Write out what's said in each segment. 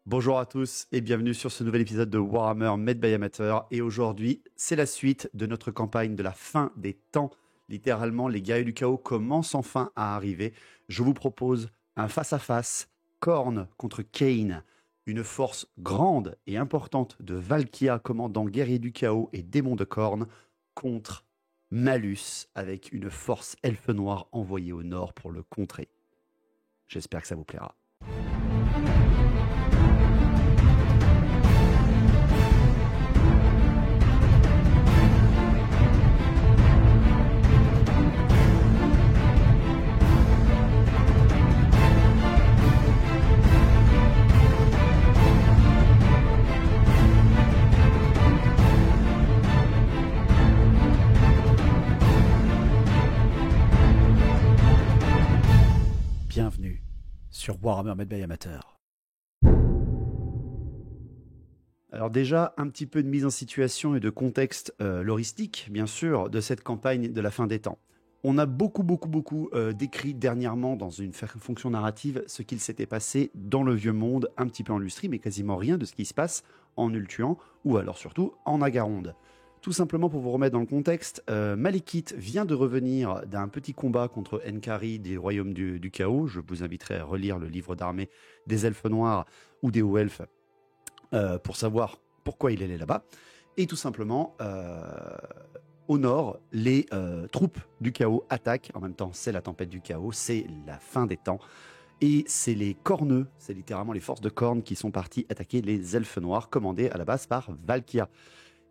Bonjour à tous et bienvenue sur ce nouvel épisode de Warhammer Made by Amateur. Et aujourd'hui, c'est la suite de notre campagne de la fin des temps. Littéralement, les guerriers du chaos commencent enfin à arriver. Je vous propose un face-à-face, Khorne contre Khaine. Une force grande et importante de Valkia commandant guerriers du chaos et démons de Khorne contre Malus avec une force elfe noire envoyée au nord pour le contrer. J'espère que ça vous plaira. Bienvenue sur Warhammer Made by Amateur. Alors déjà, un petit peu de mise en situation et de contexte loristique, bien sûr, de cette campagne de la fin des temps. On a beaucoup décrit dernièrement dans une fonction narrative ce qu'il s'était passé dans le Vieux Monde, un petit peu en Lustrie, mais quasiment rien de ce qui se passe en Ultuan, ou alors surtout en Agaronde. Tout simplement pour vous remettre dans le contexte, Malekith vient de revenir d'un petit combat contre Enkari des Royaumes du Chaos. Je vous inviterai à relire le livre d'armée des Elfes Noirs ou des Hauts Elfes pour savoir pourquoi il est là-bas. Et tout simplement, au nord, les troupes du chaos attaquent. En même temps, c'est la tempête du chaos, c'est la fin des temps. Et c'est les Corneux, c'est littéralement les forces de Khorne qui sont partis attaquer les Elfes Noirs, commandés à la base par Valkia.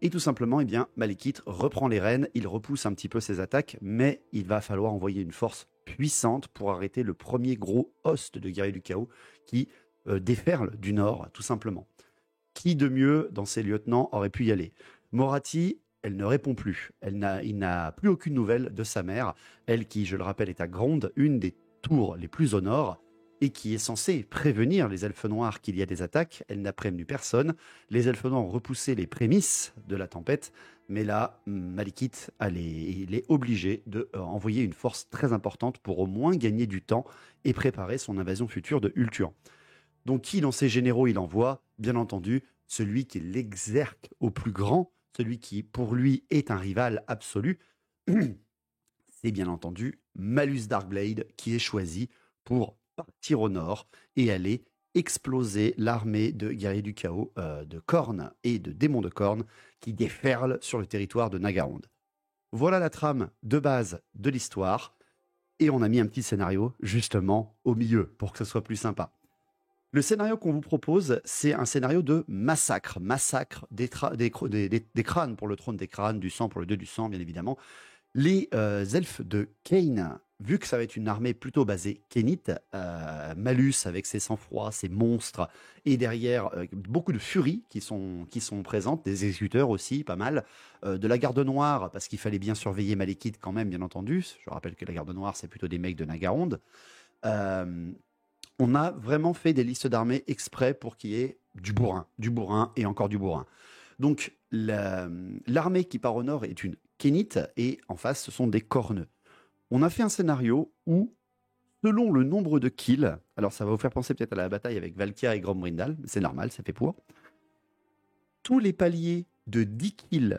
Et tout simplement, eh bien, Malekith reprend les rênes, il repousse un petit peu ses attaques, mais il va falloir envoyer une force puissante pour arrêter le premier gros host de guerriers du chaos qui déferle du nord, tout simplement. Qui de mieux dans ses lieutenants aurait pu y aller? Moratti, elle ne répond plus. Il n'a plus aucune nouvelle de sa mère, elle qui, je le rappelle, est à Gronde, une des tours les plus au nord, et qui est censée prévenir les elfes noirs qu'il y a des attaques. Elle n'a prévenu personne. Les elfes noirs ont repoussé les prémices de la tempête, mais là, Malekith, il est obligé d'envoyer une force très importante pour au moins gagner du temps et préparer son invasion future de Ultuan. Donc qui dans ses généraux il envoie? Bien entendu, celui qui est l'exergue au plus grand, celui qui pour lui est un rival absolu, c'est bien entendu Malus Darkblade qui est choisi pour partir au nord et aller exploser l'armée de guerriers du chaos de Khorne et de démons de Khorne qui déferlent sur le territoire de Nagaronde. Voilà la trame de base de l'histoire et on a mis un petit scénario justement au milieu pour que ce soit plus sympa. Le scénario qu'on vous propose, c'est un scénario de massacre. Massacre des crânes pour le trône des crânes, du sang pour le dieu du sang, bien évidemment. Les elfes de Khaine, vu que ça va être une armée plutôt basée khainite, Malus avec ses sang-froids, ses monstres, et derrière beaucoup de furies qui sont présentes, des exécuteurs aussi, pas mal, de la garde noire, parce qu'il fallait bien surveiller Malekith quand même, bien entendu. Je rappelle que la garde noire, c'est plutôt des mecs de Nagaronde. On a vraiment fait des listes d'armées exprès pour qu'il y ait du bourrin et encore du bourrin. Donc l'armée qui part au nord est une Khainite et en face ce sont des Corneux. On a fait un scénario où, selon le nombre de kills, alors ça va vous faire penser peut-être à la bataille avec Valkia et Grombrindal, c'est normal, ça fait pour. Tous les paliers de 10 kills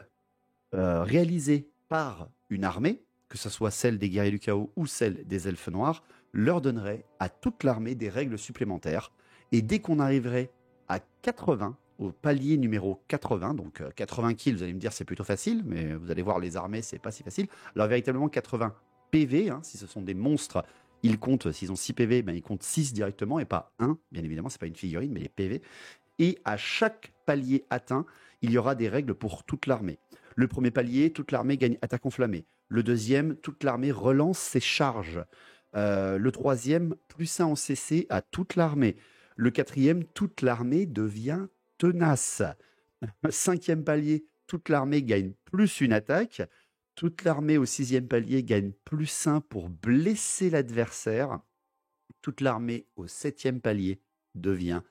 réalisés par une armée, que ce soit celle des guerriers du chaos ou celle des elfes noirs, leur donnerait à toute l'armée des règles supplémentaires. Et dès qu'on arriverait à 80, au palier numéro 80, donc 80 kills, vous allez me dire c'est plutôt facile, mais vous allez voir les armées, c'est pas si facile. Alors véritablement 80 PV, hein, si ce sont des monstres, ils comptent, s'ils ont 6 PV, ben, ils comptent 6 directement et pas 1, bien évidemment, c'est pas une figurine, mais les PV. Et à chaque palier atteint, il y aura des règles pour toute l'armée. Le premier palier, toute l'armée gagne attaque enflammée. Le deuxième, toute l'armée relance ses charges. Le troisième, plus 1 en CC à toute l'armée. Le quatrième, toute l'armée devient tenace. Cinquième palier, toute l'armée gagne plus une attaque. Toute l'armée au sixième palier gagne plus 1 pour blesser l'adversaire. Toute l'armée au septième palier devient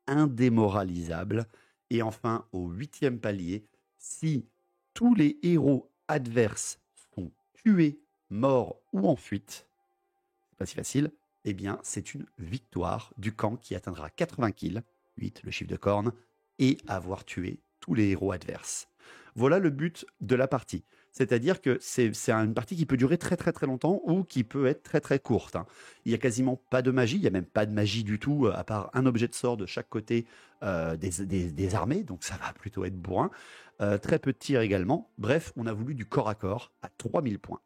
indémoralisable. Et enfin, au huitième palier, si tous les héros adverses sont tués, morts ou en fuite, c'est pas si facile, eh bien c'est une victoire du camp qui atteindra 80 kills 8, le chiffre de corne, et avoir tué tous les héros adverses. Voilà le but de la partie. C'est-à-dire que c'est une partie qui peut durer très très très longtemps ou qui peut être très très courte, hein. Il n'y a quasiment pas de magie, il n'y a même pas de magie du tout, à part un objet de sort de chaque côté des armées, donc ça va plutôt être bourrin. Très peu de tir également. Bref, on a voulu du corps à corps à 3000 points.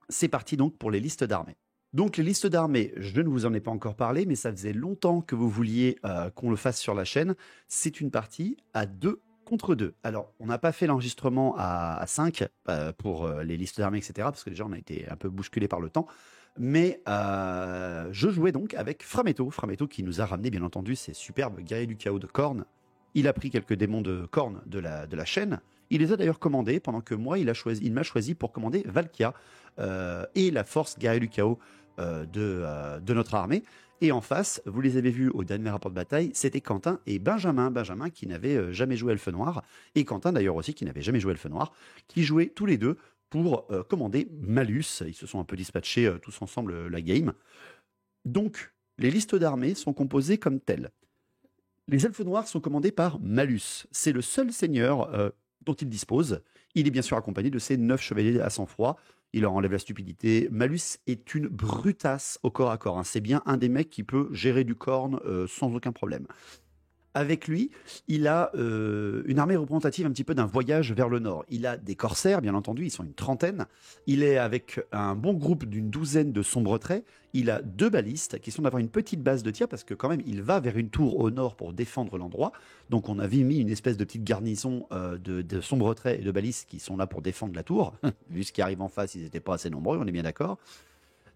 C'est parti donc pour les listes d'armées. Donc les listes d'armées, je ne vous en ai pas encore parlé, mais ça faisait longtemps que vous vouliez qu'on le fasse sur la chaîne. C'est une partie à 2 contre 2. Alors, on n'a pas fait l'enregistrement à 5 pour les listes d'armées, etc., parce que déjà on a été un peu bousculé par le temps. Mais je jouais donc avec Frametto. Frametto qui nous a ramené, bien entendu, ces superbes guerriers du chaos de Khorne. Il a pris quelques démons de Khorne de la chaîne. Il les a d'ailleurs commandés, pendant que moi, il m'a choisi pour commander Valkia et la force guerrier du chaos de notre armée. Et en face, vous les avez vus au dernier rapport de bataille, c'était Quentin et Benjamin. Benjamin qui n'avait jamais joué Elfe Noir, et Quentin d'ailleurs aussi qui n'avait jamais joué Elfe Noir, qui jouaient tous les deux pour commander Malus. Ils se sont un peu dispatchés tous ensemble la game. Donc, les listes d'armées sont composées comme telles. Les Elfes Noirs sont commandés par Malus. C'est le seul seigneur dont il dispose. Il est bien sûr accompagné de ses 9 chevaliers à sang-froid. Il leur enlève la stupidité. Malus est une brutasse au corps à corps, hein. C'est bien un des mecs qui peut gérer du corne sans aucun problème. Avec lui, il a une armée représentative un petit peu d'un voyage vers le nord. Il a des corsaires, bien entendu, ils sont une trentaine. Il est avec un bon groupe d'une douzaine de sombres traits. Il a 2 balistes qui sont d'avoir une petite base de tir parce que quand même, il va vers une tour au nord pour défendre l'endroit. Donc on avait mis une espèce de petite garnison de sombres traits et de balistes qui sont là pour défendre la tour. Vu ce qui arrive en face, ils n'étaient pas assez nombreux, on est bien d'accord.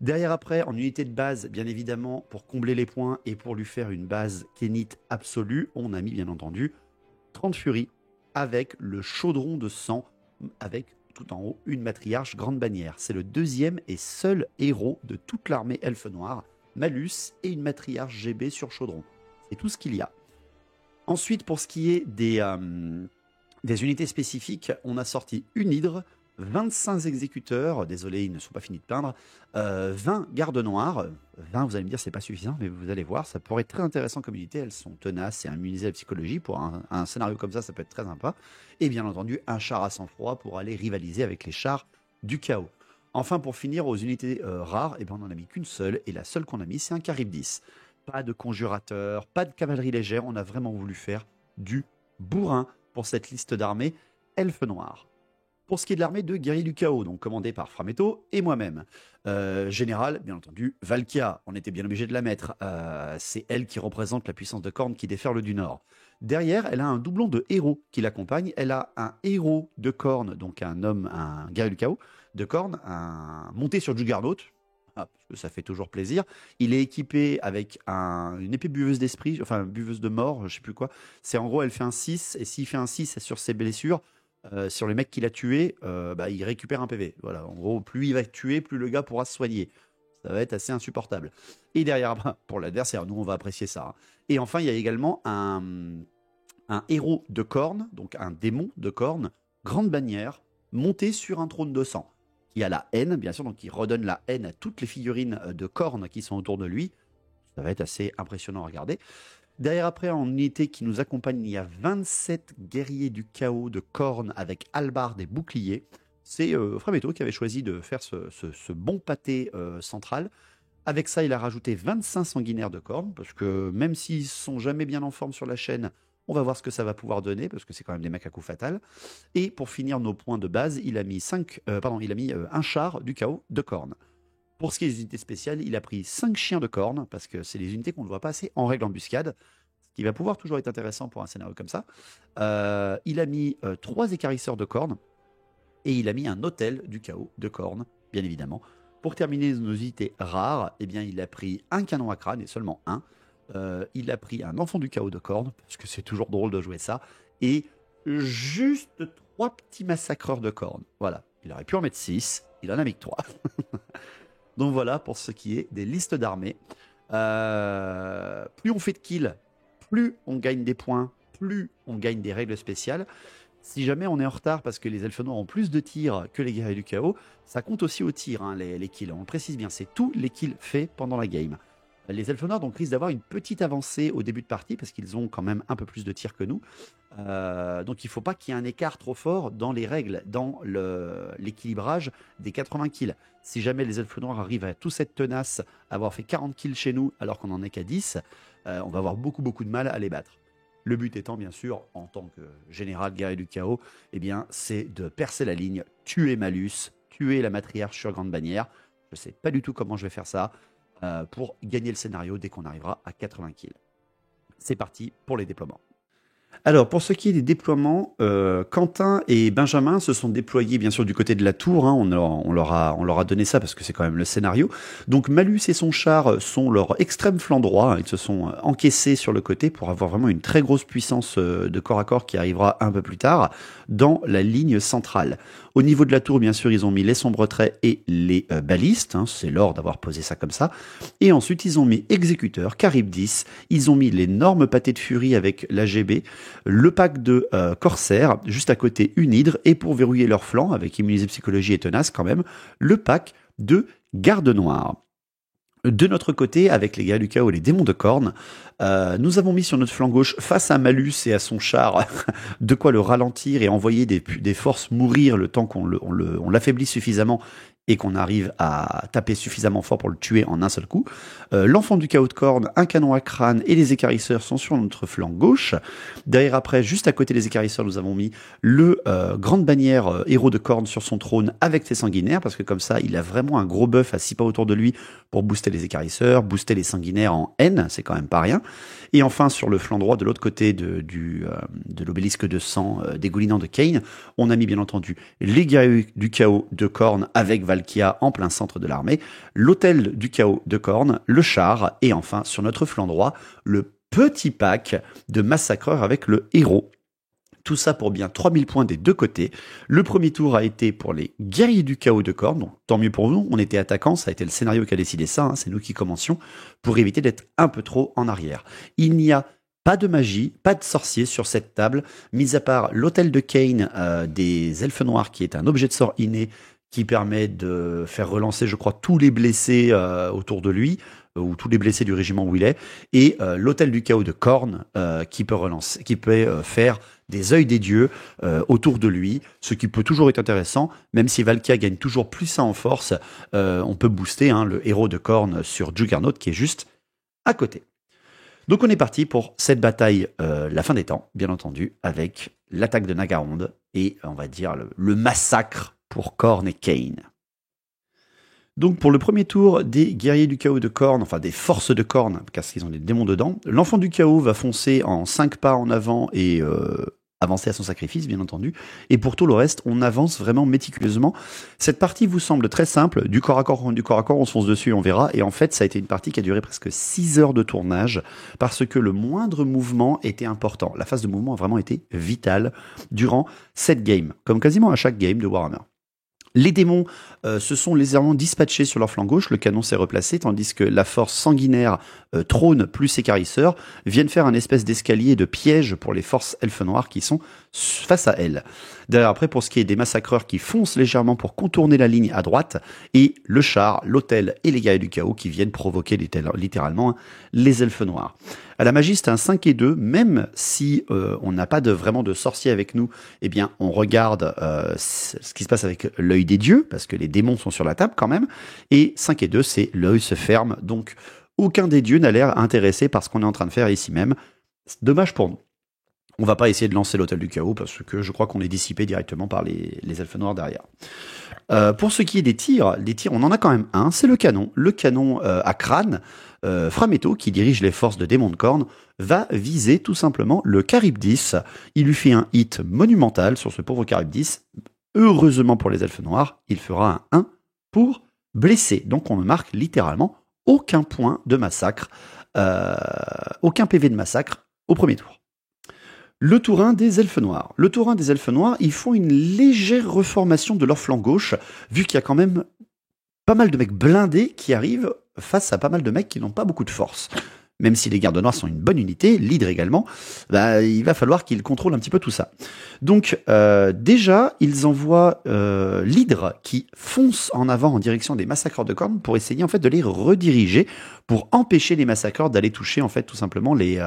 Derrière après, en unité de base, bien évidemment, pour combler les points et pour lui faire une base kénite absolue, on a mis bien entendu 30 furies avec le chaudron de sang, avec tout en haut une matriarche grande bannière. C'est le deuxième et seul héros de toute l'armée elfe noire, Malus et une matriarche GB sur chaudron. C'est tout ce qu'il y a. Ensuite, pour ce qui est des unités spécifiques, on a sorti une hydre, 25 exécuteurs, désolé, ils ne sont pas finis de peindre, 20 gardes noirs, 20, vous allez me dire, c'est pas suffisant, mais vous allez voir, ça pourrait être très intéressant comme unité, elles sont tenaces et immunisées à la psychologie, pour un scénario comme ça peut être très sympa, et bien entendu, un char à sang-froid pour aller rivaliser avec les chars du chaos. Enfin, pour finir, aux unités rares, on n'en a mis qu'une seule, et la seule qu'on a mis, c'est un Charybdis. Pas de conjurateur, pas de cavalerie légère, on a vraiment voulu faire du bourrin pour cette liste d'armées elfe noire. Pour ce qui est de l'armée de guerriers du chaos, donc commandée par Frametto et moi-même. Général, bien entendu, Valkia, on était bien obligé de la mettre. C'est elle qui représente la puissance de Khorne qui déferle du nord. Derrière, elle a un doublon de héros qui l'accompagne. Elle a un héros de Khorne, donc un guerrier du chaos de Khorne, monté sur Juggernaut. Parce que ça fait toujours plaisir. Il est équipé avec une épée buveuse d'esprit, enfin buveuse de mort, je sais plus quoi. C'est en gros, elle fait un 6, et s'il fait un 6 sur ses blessures, sur les mecs qu'il a tués, il récupère un PV. Voilà, en gros, plus il va tuer, plus le gars pourra se soigner. Ça va être assez insupportable. Et derrière, pour l'adversaire, nous on va apprécier ça, hein. Et enfin, il y a également un héros de Khorne, donc un démon de Khorne, grande bannière, monté sur un trône de sang. Qui a la haine, bien sûr, donc qui redonne la haine à toutes les figurines de Khorne qui sont autour de lui. Ça va être assez impressionnant à regarder. Derrière après, en unité qui nous accompagne, il y a 27 guerriers du chaos de Khorne avec hallebarde et bouclier. C'est Frametto qui avait choisi de faire ce bon pâté central. Avec ça, il a rajouté 25 sanguinaires de Khorne, parce que même s'ils ne sont jamais bien en forme sur la chaîne, on va voir ce que ça va pouvoir donner, parce que c'est quand même des mecs à coup fatal. Et pour finir nos points de base, il a mis un char du chaos de Khorne. Pour ce qui est des unités spéciales, il a pris 5 chiens de Khorne, parce que c'est des unités qu'on ne voit pas assez en règle embuscade, ce qui va pouvoir toujours être intéressant pour un scénario comme ça. Il a mis 3 écarisseurs de Khorne, et il a mis un hôtel du chaos de Khorne, bien évidemment. Pour terminer nos unités rares, il a pris un canon à crâne, et seulement un. Il a pris un enfant du chaos de Khorne, parce que c'est toujours drôle de jouer ça, et juste 3 petits massacreurs de Khorne. Voilà, il aurait pu en mettre 6, il en a mis que 3. Donc voilà pour ce qui est des listes d'armées. Plus on fait de kills, plus on gagne des points, plus on gagne des règles spéciales. Si jamais on est en retard parce que les elfes noirs ont plus de tirs que les guerriers du chaos, ça compte aussi au tir, hein, les kills. On le précise bien, c'est tous les kills faits pendant la game. Les elfes noirs donc risquent d'avoir une petite avancée au début de partie parce qu'ils ont quand même un peu plus de tir que nous. Donc il ne faut pas qu'il y ait un écart trop fort dans les règles, dans l'équilibrage des 80 kills. Si jamais les elfes noirs arrivent à tous être tenaces, avoir fait 40 kills chez nous alors qu'on n'en est qu'à 10, on va avoir beaucoup de mal à les battre. Le but étant bien sûr, en tant que général guerrier du chaos, eh bien, c'est de percer la ligne, tuer Malus, tuer la matriarche sur Grande Bannière. Je ne sais pas du tout comment je vais faire ça. Pour gagner le scénario dès qu'on arrivera à 80 kills. C'est parti pour les déploiements. Alors, pour ce qui est des déploiements, Quentin et Benjamin se sont déployés bien sûr du côté de la tour. Hein, on leur a donné ça parce que c'est quand même le scénario. Donc Malus et son char sont leur extrême flanc droit. Ils se sont encaissés sur le côté pour avoir vraiment une très grosse puissance de corps à corps qui arrivera un peu plus tard dans la ligne centrale. Au niveau de la tour, bien sûr, ils ont mis les sombres traits et les balistes. Hein, c'est l'or d'avoir posé ça comme ça. Et ensuite, ils ont mis exécuteur, Charybdis. Ils ont mis l'énorme pâté de furie avec l'AGB. Le pack de corsaires, juste à côté une hydre, et pour verrouiller leur flanc, avec immuniser psychologie et tenace quand même, le pack de garde noire. De notre côté, avec les gars du chaos et les démons de corne, nous avons mis sur notre flanc gauche, face à Malus et à son char, de quoi le ralentir et envoyer des forces mourir le temps qu'on l'affaiblisse suffisamment et qu'on arrive à taper suffisamment fort pour le tuer en un seul coup. L'enfant du chaos de corne, un canon à crâne et les écarisseurs sont sur notre flanc gauche. Derrière après, juste à côté des écarisseurs, nous avons mis le grande bannière héros de corne sur son trône avec ses sanguinaires, parce que comme ça, il a vraiment un gros buff à 6 pas autour de lui pour booster les écarisseurs, booster les sanguinaires en N, c'est quand même pas rien. Et enfin, sur le flanc droit, de l'autre côté de l'obélisque de sang dégoulinant de Kane, on a mis bien entendu les guerriers du chaos de corne avec Valkia en plein centre de l'armée, l'hôtel du chaos de corne, le char, et enfin, sur notre flanc droit, le petit pack de massacreurs avec le héros. Tout ça pour bien 3000 points des deux côtés. Le premier tour a été pour les guerriers du chaos de corne, donc tant mieux pour nous, on était attaquants, ça a été le scénario qui a décidé ça, hein, c'est nous qui commencions, pour éviter d'être un peu trop en arrière. Il n'y a pas de magie, pas de sorcier sur cette table, mis à part l'hôtel de Kane des elfes noirs, qui est un objet de sort inné, qui permet de faire relancer, je crois, tous les blessés autour de lui, ou tous les blessés du régiment où il est, et l'hôtel du chaos de Corne, qui peut relancer, qui peut faire des œils des dieux autour de lui, ce qui peut toujours être intéressant, même si Valkia gagne toujours plus ça en force, on peut booster le héros de Corne sur Juggernaut, qui est juste à côté. Donc on est parti pour cette bataille, la fin des temps, bien entendu, avec l'attaque de Nagaronde, et on va dire le massacre pour Khorne et Kane. Donc pour le premier tour des guerriers du chaos de Khorne, enfin des forces de Khorne, parce qu'ils ont des démons dedans, l'enfant du chaos va foncer en 5 pas en avant et avancer à son sacrifice, bien entendu. Et pour tout le reste, on avance vraiment méticuleusement. Cette partie vous semble très simple, du corps à corps, on se fonce dessus, on verra. Et en fait, ça a été une partie qui a duré presque 6 heures de tournage, parce que le moindre mouvement était important. La phase de mouvement a vraiment été vitale durant cette game, comme quasiment à chaque game de Warhammer. Les démons se sont légèrement dispatchés sur leur flanc gauche, le canon s'est replacé, tandis que la force sanguinaire, trône plus écarisseur, viennent faire un espèce d'escalier de piège pour les forces elfes noires qui sont face à elles. Derrière après, pour ce qui est des massacreurs qui foncent légèrement pour contourner la ligne à droite, et le char, l'hôtel et les guerriers du chaos qui viennent provoquer littéralement les elfes noirs. À la magie, c'est un 5 et 2, même si on n'a pas vraiment de sorcier avec nous, eh bien on regarde ce qui se passe avec l'œil des dieux, parce que les démons sont sur la table quand même, et 5 et 2, c'est l'œil se ferme, donc aucun des dieux n'a l'air intéressé par ce qu'on est en train de faire ici même. C'est dommage pour nous. On va pas essayer de lancer l'hôtel du chaos, parce que je crois qu'on est dissipé directement par les elfes noirs derrière. Pour ce qui est des tirs, on en a quand même un, c'est le canon à crâne, Frametto, qui dirige les forces de démons de corne, va viser tout simplement le Charybdis. Il lui fait un hit monumental sur ce pauvre Charybdis. Heureusement pour les elfes noirs, il fera un 1 pour blesser. Donc on ne marque littéralement aucun point de massacre, aucun PV de massacre au premier tour. Le tour 1 des elfes noirs. Le tour 1 des elfes noirs, ils font une légère reformation de leur flanc gauche, vu qu'il y a quand même pas mal de mecs blindés qui arrivent face à pas mal de mecs qui n'ont pas beaucoup de force. même si les gardes noirs sont une bonne unité, l'hydre également, il va falloir qu'ils contrôlent un petit peu tout ça. Donc déjà, ils envoient l'hydre qui fonce en avant en direction des massacreurs de cornes pour essayer en fait de les rediriger, pour empêcher les massacreurs d'aller toucher en fait tout simplement les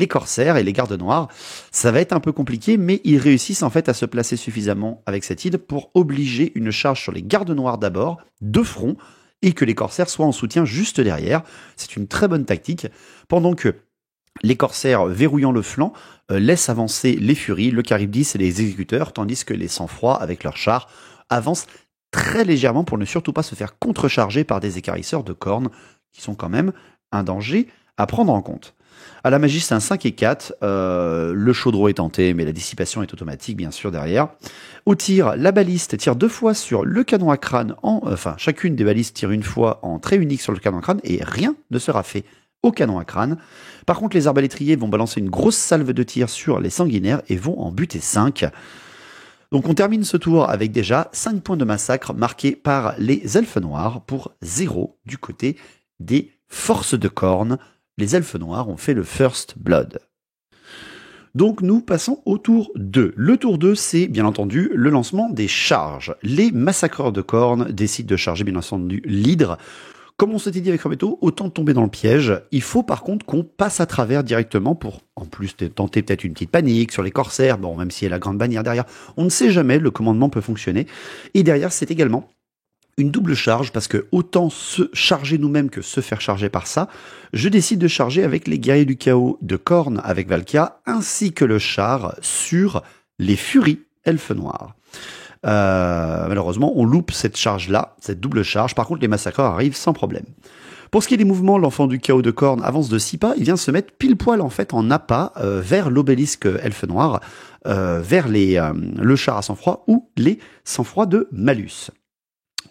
corsaires et les gardes noirs. Ça va être un peu compliqué, mais ils réussissent en fait à se placer suffisamment avec cette hydre pour obliger une charge sur les gardes noirs d'abord, de front, et que les corsaires soient en soutien juste derrière. C'est une très bonne tactique, pendant que les corsaires, verrouillant le flanc, laissent avancer les furies, le Charybdis et les exécuteurs, tandis que les sang-froids, avec leurs chars, avancent très légèrement pour ne surtout pas se faire contrecharger par des équarrisseurs de cornes, qui sont quand même un danger à prendre en compte. À la magie, c'est un 5 et 4. Le chaudreau est tenté, mais la dissipation est automatique, bien sûr, derrière. Au tir, la baliste tire 2 fois sur le canon à crâne. Chacune des balistes tire une fois en trait unique sur le canon à crâne, et rien ne sera fait au canon à crâne. Par contre, les arbalétriers vont balancer une grosse salve de tir sur les sanguinaires et vont en buter 5. Donc on termine ce tour avec déjà 5 points de massacre marqués par les elfes noirs pour 0 du côté des forces de cornes. Les elfes noirs ont fait le first blood. Donc nous passons au tour 2. Le tour 2, c'est bien entendu le lancement des charges. Les massacreurs de cornes décident de charger bien entendu l'hydre. Comme on s'était dit avec Roberto, autant tomber dans le piège. Il faut par contre qu'on passe à travers directement pour, en plus, tenter peut-être une petite panique sur les corsaires. Bon, même s'il y a la grande bannière derrière, on ne sait jamais, le commandement peut fonctionner. Et derrière, c'est également une double charge, parce que autant se charger nous-mêmes que se faire charger par ça, je décide de charger avec les guerriers du chaos de Khorne avec Valkia, ainsi que le char sur les furies elfes noirs. Malheureusement, on loupe cette charge-là, cette double charge. Par contre, les massacreurs arrivent sans problème. Pour ce qui est des mouvements, l'enfant du chaos de Khorne avance de 6 pas. Il vient se mettre pile poil en fait en appât vers l'obélisque elfe noir, vers le char à sang-froid ou les sang-froid de Malus.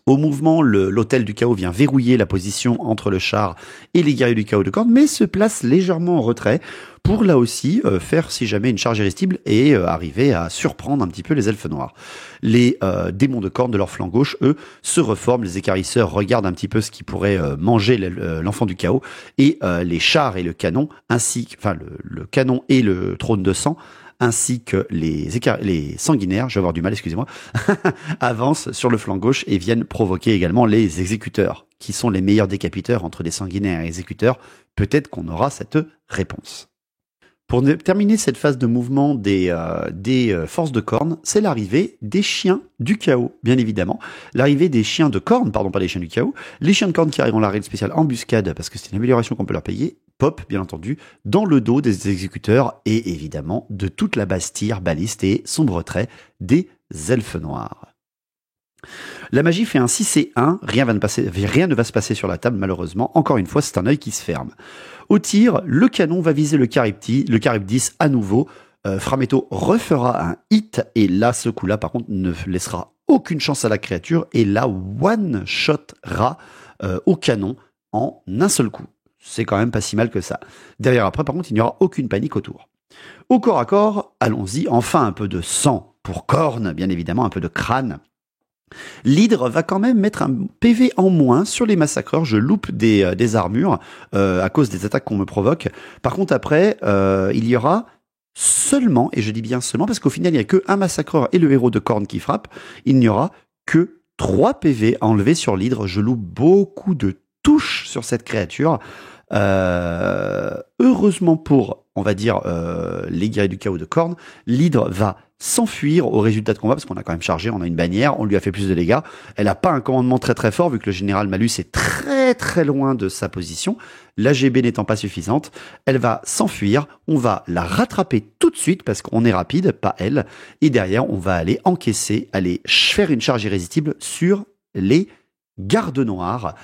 Au mouvement, l'hôtel du chaos vient verrouiller la position entre le char et les guerriers du chaos de Khorne, mais se place légèrement en retrait pour là aussi faire si jamais une charge irrésistible et arriver à surprendre un petit peu les elfes noirs. Les démons de Khorne de leur flanc gauche, eux, se reforment, les équarrisseurs regardent un petit peu ce qui pourrait manger l'enfant du chaos, et les chars et le canon, le canon et le trône de sang, ainsi que les sanguinaires, je vais avoir du mal, excusez-moi, avancent sur le flanc gauche et viennent provoquer également les exécuteurs, qui sont les meilleurs décapiteurs entre les sanguinaires et les exécuteurs. Peut-être qu'on aura cette réponse. Pour terminer cette phase de mouvement des forces de Khorne, c'est l'arrivée des chiens du chaos, bien évidemment. L'arrivée des chiens de Khorne, pardon, pas les chiens du chaos. Les chiens de Khorne qui arrivent en la règle spéciale embuscade, parce que c'est une amélioration qu'on peut leur payer, pop, bien entendu, dans le dos des exécuteurs et évidemment de toute la bastille baliste et sombre trait des elfes noirs. La magie fait un 6 et 1, rien ne va se passer sur la table malheureusement, encore une fois c'est un œil qui se ferme. Au tir, le canon va viser le Charybdis à nouveau, Frametto refera un hit, et là ce coup-là par contre ne laissera aucune chance à la créature, et là one-shotera au canon en un seul coup. C'est quand même pas si mal que ça. Derrière après par contre il n'y aura aucune panique autour. Au corps à corps, allons-y, enfin un peu de sang pour Khorne, bien évidemment un peu de crâne. L'hydre va quand même mettre un PV en moins sur les massacreurs. Je loupe des armures à cause des attaques qu'on me provoque. Par contre, après, il y aura seulement, et je dis bien seulement, parce qu'au final, il n'y a que un massacreur et le héros de Khorne qui frappe, il n'y aura que 3 PV à enlever sur l'hydre. Je loupe beaucoup de touches sur cette créature. Heureusement pour, on va dire, les guerriers du chaos de Khorne, l'hydre va s'enfuir au résultat de combat, parce qu'on a quand même chargé, on a une bannière, on lui a fait plus de dégâts. Elle n'a pas un commandement très très fort, vu que le général Malus est très très loin de sa position. L'AGB n'étant pas suffisante, elle va s'enfuir, on va la rattraper tout de suite, parce qu'on est rapide, pas elle, et derrière on va aller encaisser, aller faire une charge irrésistible sur les gardes noirs.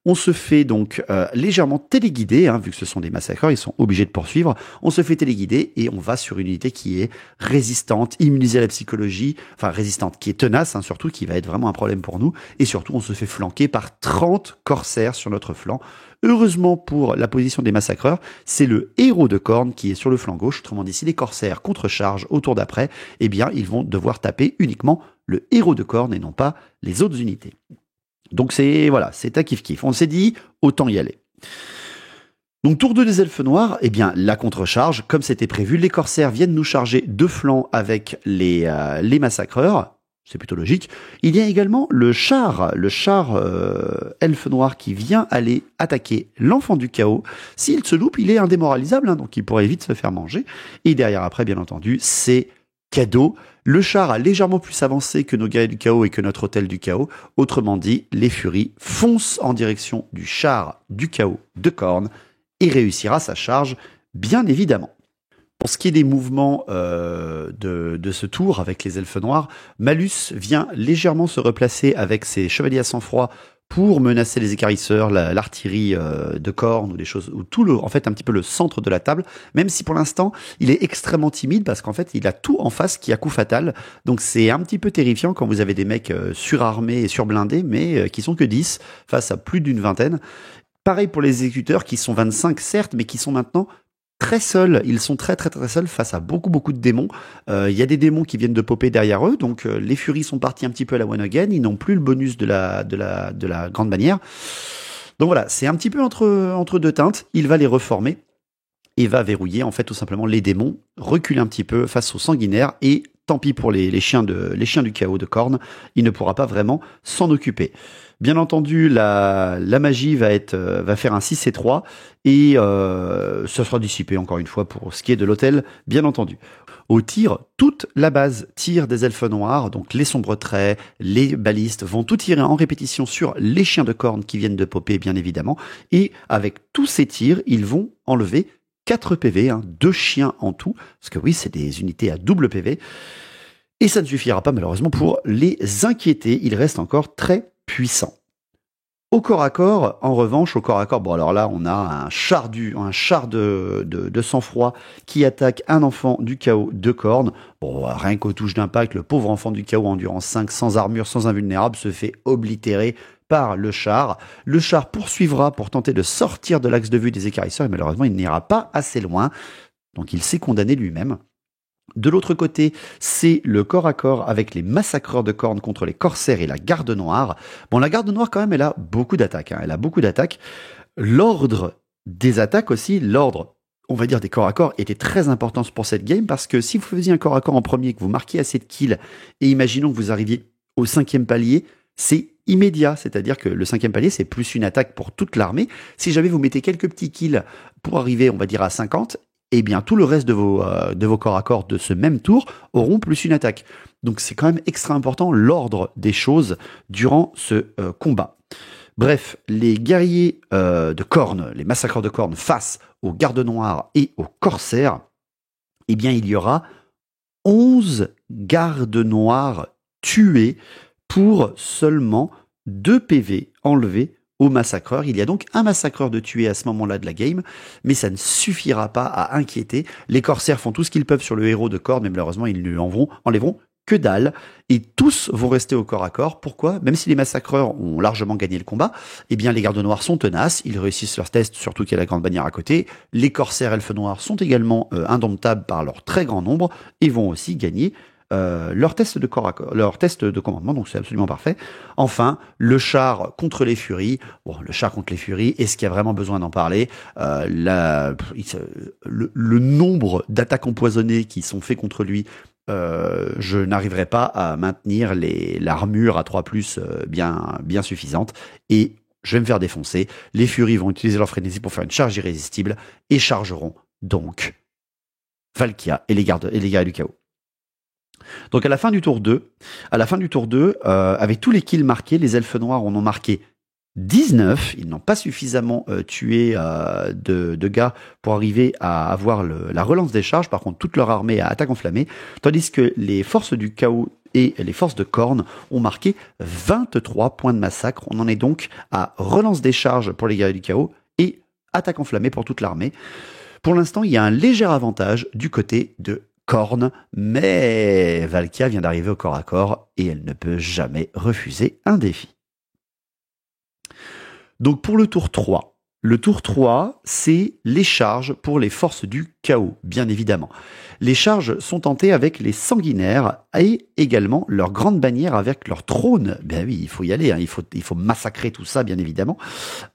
On se fait donc légèrement téléguider, vu que ce sont des massacreurs, ils sont obligés de poursuivre. On se fait téléguider et on va sur une unité qui est résistante, immunisée à la psychologie, enfin résistante, qui est tenace, surtout, qui va être vraiment un problème pour nous. Et surtout, on se fait flanquer par 30 corsaires sur notre flanc. Heureusement pour la position des massacreurs, c'est le héros de Khorne qui est sur le flanc gauche. Autrement dit, si les corsaires contre-chargent au tour d'après, eh bien, ils vont devoir taper uniquement le héros de Khorne et non pas les autres unités. Donc c'est à kiff-kiff. On s'est dit, autant y aller. Donc tour 2 des elfes noirs, eh bien la contre-charge, comme c'était prévu, les corsaires viennent nous charger de flanc avec les massacreurs, c'est plutôt logique. Il y a également le char elfe noir qui vient aller attaquer l'enfant du chaos. S'il se loupe, il est indémoralisable, hein, donc il pourrait vite se faire manger. Et derrière après, bien entendu, c'est cadeau. Le char a légèrement plus avancé que nos guerriers du chaos et que notre hôtel du chaos. Autrement dit, les furies foncent en direction du char du chaos de Khorne et réussira sa charge, bien évidemment. Pour ce qui est des mouvements de ce tour avec les elfes noirs, Malus vient légèrement se replacer avec ses chevaliers à sang-froid pour menacer les écarisseurs, l'artillerie de Khorne ou des choses, ou en fait un petit peu le centre de la table, même si pour l'instant il est extrêmement timide parce qu'en fait il a tout en face qui a coup fatal, donc c'est un petit peu terrifiant quand vous avez des mecs surarmés et surblindés, mais qui sont que 10 face à plus d'une vingtaine. Pareil pour les exécuteurs qui sont 25 certes, mais qui sont maintenant très seuls. Ils sont très seuls face à beaucoup de démons. Il y a des démons qui viennent de popper derrière eux, donc les furies sont partis un petit peu à la one again. Ils n'ont plus le bonus de la grande bannière. Donc voilà, c'est un petit peu entre deux teintes. Il va les reformer et va verrouiller en fait tout simplement les démons, reculer un petit peu face aux sanguinaires et tant pis pour les chiens du chaos de Khorne, il ne pourra pas vraiment s'en occuper. Bien entendu, la magie va faire un 6 et 3 et ça sera dissipé encore une fois pour ce qui est de l'hôtel, bien entendu. Au tir, toute la base tir des elfes noirs, donc les sombres traits, les balistes, vont tout tirer en répétition sur les chiens de Khorne qui viennent de popper, bien évidemment. Et avec tous ces tirs, ils vont enlever 4 PV, 2 chiens en tout, parce que oui, c'est des unités à double PV. Et ça ne suffira pas malheureusement pour les inquiéter, ils restent encore très puissants. Au corps à corps, en revanche, bon alors là, on a un char de sang-froid qui attaque un enfant du chaos de Khorne. Bon, rien qu'aux touches d'impact, le pauvre enfant du chaos endurance 5, sans armure, sans invulnérable, se fait oblitérer par le char. Le char poursuivra pour tenter de sortir de l'axe de vue des écarisseurs et malheureusement, il n'ira pas assez loin. Donc il s'est condamné lui-même. De l'autre côté, c'est le corps à corps avec les massacreurs de Khorne contre les corsaires et la garde noire. Bon, la garde noire, quand même, elle a beaucoup d'attaques. Elle a beaucoup d'attaques. L'ordre des attaques aussi, l'ordre, on va dire, des corps à corps était très important pour cette game parce que si vous faisiez un corps à corps en premier, que vous marquiez assez de kills et imaginons que vous arriviez au 5e palier, c'est immédiat, c'est-à-dire que le 5e palier, c'est plus une attaque pour toute l'armée. Si jamais vous mettez quelques petits kills pour arriver, on va dire, à 50, eh bien, tout le reste de vos corps à corps de ce même tour auront plus une attaque. Donc, c'est quand même extra important l'ordre des choses durant ce combat. Bref, les guerriers de Khorne, les massacreurs de Khorne face aux gardes noirs et aux corsaires, eh bien, il y aura 11 gardes noirs tués pour seulement 2 PV enlevés aux massacreurs. Il y a donc un massacreur de tuer à ce moment-là de la game, mais ça ne suffira pas à inquiéter. Les corsaires font tout ce qu'ils peuvent sur le héros de Khorne, mais malheureusement, ils ne enlèveront que dalle, et tous vont rester au corps à corps. Pourquoi ? Même si les massacreurs ont largement gagné le combat, eh bien, les gardes noirs sont tenaces, ils réussissent leur test, surtout qu'il y a la grande bannière à côté. Les corsaires elfes noirs sont également indomptables par leur très grand nombre, et vont aussi gagner leur test de corps à corps, leur test de commandement, donc c'est absolument parfait. Enfin, le char contre les furies. Bon, le char contre les furies, est-ce qu'il y a vraiment besoin d'en parler ? Le nombre d'attaques empoisonnées qui sont faites contre lui, je n'arriverai pas à maintenir l'armure à 3+, bien suffisante, et je vais me faire défoncer. Les furies vont utiliser leur frénésie pour faire une charge irrésistible, et chargeront donc Valkia et les guerriers du chaos. Donc à la fin du tour 2, avec tous les kills marqués, les elfes noirs en ont marqué 19. Ils n'ont pas suffisamment tué de gars pour arriver à avoir la relance des charges. Par contre, toute leur armée a attaque enflammée, tandis que les forces du chaos et les forces de Khorne ont marqué 23 points de massacre. On en est donc à relance des charges pour les guerriers du chaos et attaque enflammée pour toute l'armée. Pour l'instant, il y a un léger avantage du côté de Khorne, mais Valkia vient d'arriver au corps à corps et elle ne peut jamais refuser un défi. Donc pour le tour 3, Le tour 3, c'est les charges pour les forces du chaos, bien évidemment. Les charges sont tentées avec les sanguinaires et également leur grande bannière avec leur trône. Ben oui, il faut y aller, hein, il faut massacrer tout ça, bien évidemment.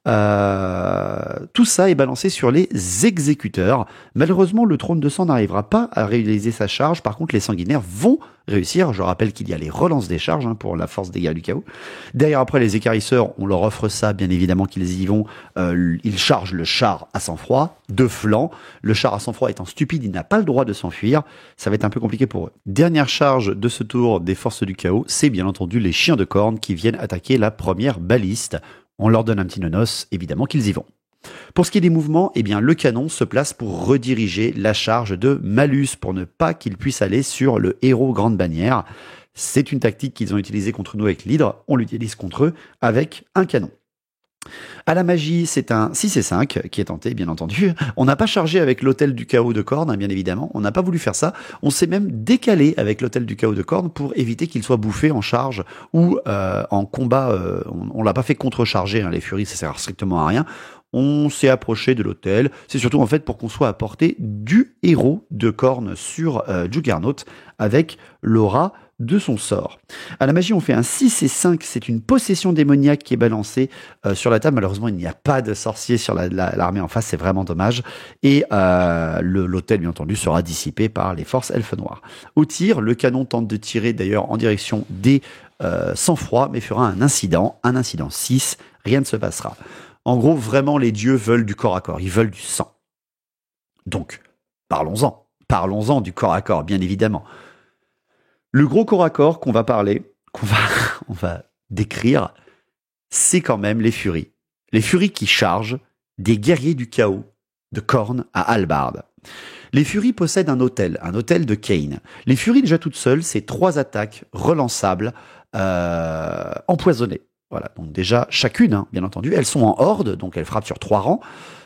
Tout ça est balancé sur les exécuteurs. Malheureusement, le trône de sang n'arrivera pas à réaliser sa charge. Par contre, les sanguinaires vont réussir. Je rappelle qu'il y a les relances des charges pour la force des guerriers du chaos. Derrière, après, les équarrisseurs, on leur offre ça, bien évidemment qu'ils y vont. Ils chargent le char à sang-froid, de flanc. Le char à sang-froid étant stupide, il n'a pas le droit de s'enfuir. Ça va être un peu compliqué pour eux. Dernière charge de ce tour des forces du chaos, c'est bien entendu les chiens de corne qui viennent attaquer la première baliste. On leur donne un petit nonos, évidemment qu'ils y vont. Pour ce qui est des mouvements, eh bien, le canon se place pour rediriger la charge de malus pour ne pas qu'il puisse aller sur le héros grande bannière. C'est une tactique qu'ils ont utilisée contre nous avec l'hydre, on l'utilise contre eux avec un canon. À la magie, c'est un 6 et 5 qui est tenté, bien entendu. On n'a pas chargé avec l'hôtel du chaos de Corne, bien évidemment. On n'a pas voulu faire ça. On s'est même décalé avec l'hôtel du chaos de Corne pour éviter qu'il soit bouffé en charge ou en combat. On l'a pas fait contre-charger, les furies, ça sert strictement à rien. On s'est approché de l'hôtel. C'est surtout en fait pour qu'on soit à portée du héros de Corne sur Juggernaut avec l'aura de son sort. À la magie, on fait un 6 et 5, c'est une possession démoniaque qui est balancée sur la table. Malheureusement, il n'y a pas de sorcier sur l'armée en face, c'est vraiment dommage. Et l'hôtel, bien entendu, sera dissipé par les forces elfes noires. Au tir, le canon tente de tirer d'ailleurs en direction des sang-froid, mais fera un incident 6, rien ne se passera. En gros, vraiment, les dieux veulent du corps à corps, ils veulent du sang. Donc, parlons-en du corps à corps, bien évidemment. Le gros corps à corps qu'on va parler, on va décrire, c'est quand même les furies. Les furies qui chargent des guerriers du chaos de Corne à Halbard. Les furies possèdent un hôtel de Kane. Les furies déjà toutes seules, c'est 3 attaques relançables, empoisonnées. Voilà, donc déjà chacune, bien entendu, elles sont en horde, donc elles frappent sur 3 rangs.